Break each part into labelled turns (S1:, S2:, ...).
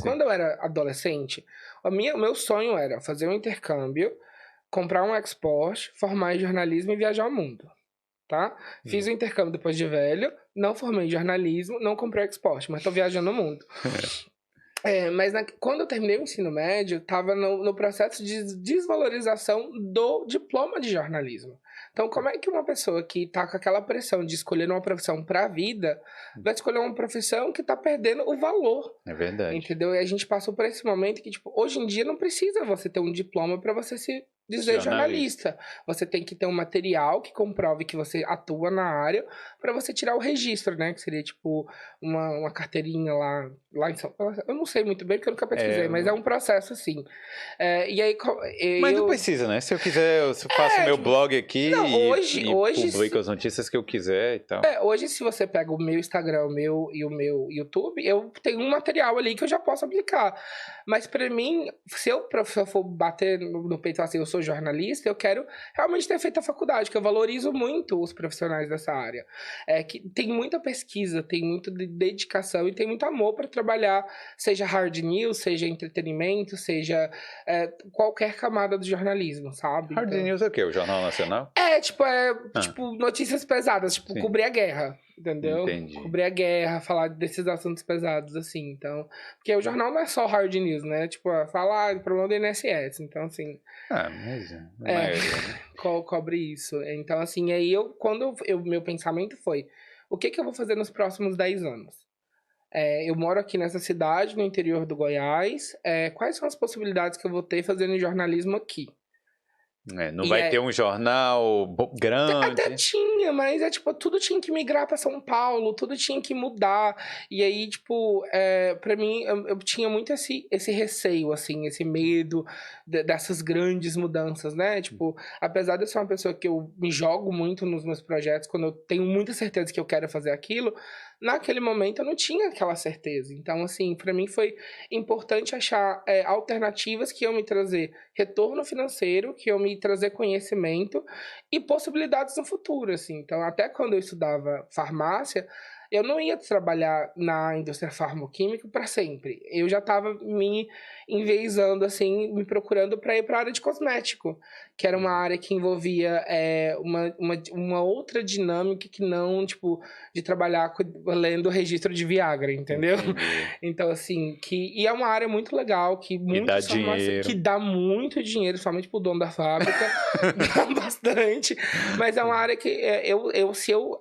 S1: Quando eu era adolescente, o meu sonho era fazer um intercâmbio, comprar um export, formar em jornalismo e viajar o mundo, tá? Fiz o intercâmbio depois de velho, não formei em jornalismo, não comprei export, mas tô viajando o mundo. Mas quando eu terminei o ensino médio, estava no processo de desvalorização do diploma de jornalismo. Então, como é que uma pessoa que está com aquela pressão de escolher uma profissão para a vida, vai escolher uma profissão que está perdendo o valor?
S2: É verdade.
S1: Entendeu? E a gente passou por esse momento que, tipo, hoje em dia não precisa você ter um diploma para você se dizer jornalista. Você tem que ter um material que comprove que você atua na área para você tirar o registro, né? Que seria, tipo, uma carteirinha lá em São Paulo. Eu não sei muito bem, porque eu nunca pesquisei, mas é um processo assim. E aí...
S2: Mas não precisa, né? Se eu quiser, eu faço meu blog aqui e publico as notícias que eu quiser e tal.
S1: Hoje, se você pega o meu Instagram e o meu YouTube, eu tenho um material ali que eu já posso aplicar. Mas pra mim, se eu for bater no peito assim, eu sou jornalista, eu quero realmente ter feito a faculdade, que eu valorizo muito os profissionais dessa área. Que tem muita pesquisa, tem muita dedicação e tem muito amor para trabalhar, seja hard news, seja entretenimento, seja qualquer camada do jornalismo, sabe?
S2: Hard news é o quê? O Jornal Nacional?
S1: Tipo, notícias pesadas, tipo, cobrir a guerra, entendeu?
S2: Entendi.
S1: Cobrir a guerra, falar desses assuntos pesados, assim, então... Porque o jornal não é só hard news, né? Tipo, falar do problema do INSS, então, assim... cobre isso. Então, assim, aí meu pensamento foi, o que eu vou fazer nos próximos 10 anos? Eu moro aqui nessa cidade, no interior do Goiás, quais são as possibilidades que eu vou ter fazendo jornalismo aqui?
S2: Não vai ter um jornal grande.
S1: Até tinha, mas tipo, tudo tinha que migrar pra São Paulo, tudo tinha que mudar. E aí, tipo, pra mim, eu tinha muito esse receio, assim, esse medo dessas grandes mudanças, né? Tipo, apesar de eu ser uma pessoa que eu me jogo muito nos meus projetos, quando eu tenho muita certeza que eu quero fazer aquilo, naquele momento eu não tinha aquela certeza. Então, assim, pra mim foi importante achar alternativas que iam me trazer retorno financeiro, que iam me trazer conhecimento e possibilidades no futuro, assim. Então, até quando eu estudava farmácia, eu não ia trabalhar na indústria farmacêutica para sempre. Eu já estava me enviesando, assim, me procurando para ir para a área de cosmético, que era uma área que envolvia uma outra dinâmica que não, tipo, de trabalhar lendo o registro de Viagra, entendeu? Então, assim, e é uma área muito legal, que
S2: dá dinheiro.
S1: Que dá muito dinheiro, somente pro dono da fábrica, dá bastante, mas é uma área que se eu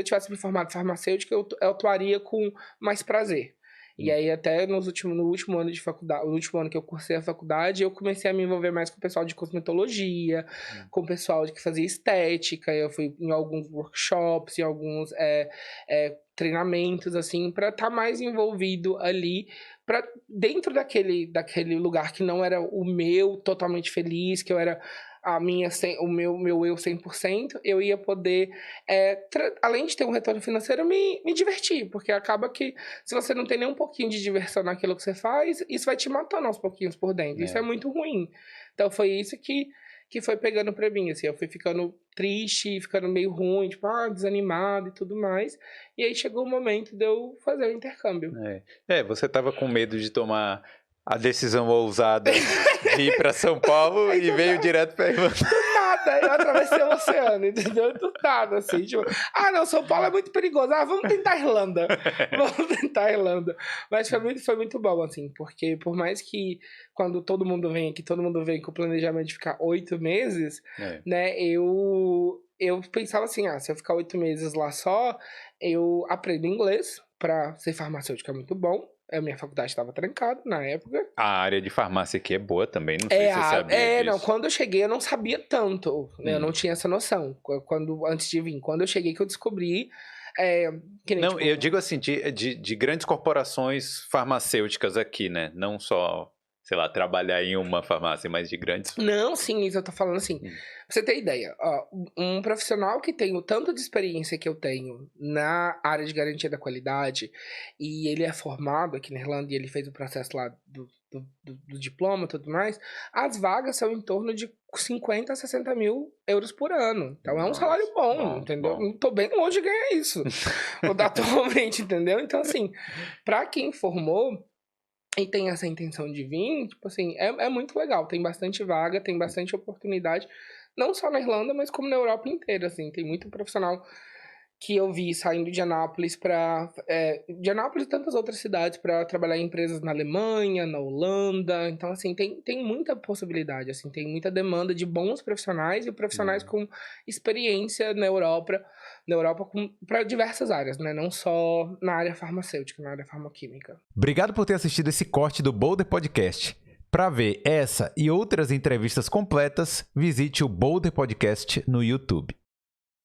S1: tivesse me formado farmacêutica, eu atuaria com mais prazer. E aí, até no último ano de faculdade, o último ano que eu cursei a faculdade, eu comecei a me envolver mais com o pessoal de cosmetologia, com o pessoal que fazia estética. Eu fui em alguns workshops, em alguns treinamentos, assim, para estar mais envolvido ali, para dentro daquele lugar que não era o meu totalmente feliz, que eu era o meu eu 100%, eu ia poder, além de ter um retorno financeiro, me divertir, porque acaba que se você não tem nem um pouquinho de diversão naquilo que você faz, isso vai te matando aos pouquinhos por dentro. Isso é muito ruim. Então foi isso que foi pegando pra mim, assim, eu fui ficando triste, ficando meio ruim, tipo, desanimado e tudo mais, e aí chegou o momento de eu fazer o intercâmbio.
S2: Você tava com medo de tomar a decisão ousada de ir pra São Paulo e veio direto pra Irlanda.
S1: Do nada, eu atravessei o oceano, entendeu? Do nada, assim, tipo, não, São Paulo é muito perigoso, vamos tentar Irlanda. Mas foi muito bom, assim, porque por mais que quando todo mundo vem aqui, todo mundo vem com o planejamento de ficar 8 meses, né, eu pensava assim, se eu ficar 8 meses lá só, eu aprendo inglês, pra ser farmacêutico é muito bom. A minha faculdade estava trancada na época.
S2: A área de farmácia aqui é boa também, não sei se você sabia disso.
S1: Não, quando eu cheguei eu não sabia tanto, né? Eu não tinha essa noção, antes de vir. Quando eu cheguei que eu descobri...
S2: eu digo assim, de grandes corporações farmacêuticas aqui, né? Não só, sei lá, trabalhar em uma farmácia, mas de grandes...
S1: Não, sim, isso eu tô falando assim. Pra você ter ideia, um profissional que tem o tanto de experiência que eu tenho na área de garantia da qualidade, e ele é formado aqui na Irlanda, e ele fez o processo lá do diploma e tudo mais, as vagas são em torno de 50 a 60 mil euros por ano. Então é um salário bom, entendeu? Bom. Tô bem longe de ganhar isso atualmente, entendeu? Então, assim, pra quem formou, e tem essa intenção de vir, tipo assim, é muito legal. Tem bastante vaga, tem bastante oportunidade. Não só na Irlanda, mas como na Europa inteira, assim. Tem muito profissional que eu vi saindo de Anápolis de Anápolis e tantas outras cidades para trabalhar em empresas na Alemanha, na Holanda. Então, assim, tem muita possibilidade, assim. Tem muita demanda de bons profissionais e profissionais com experiência na Europa para diversas áreas, né? Não só na área farmacêutica, na área farmaquímica.
S3: Obrigado por ter assistido esse corte do Boulder Podcast. Para ver essa e outras entrevistas completas, visite o Boulder Podcast no YouTube.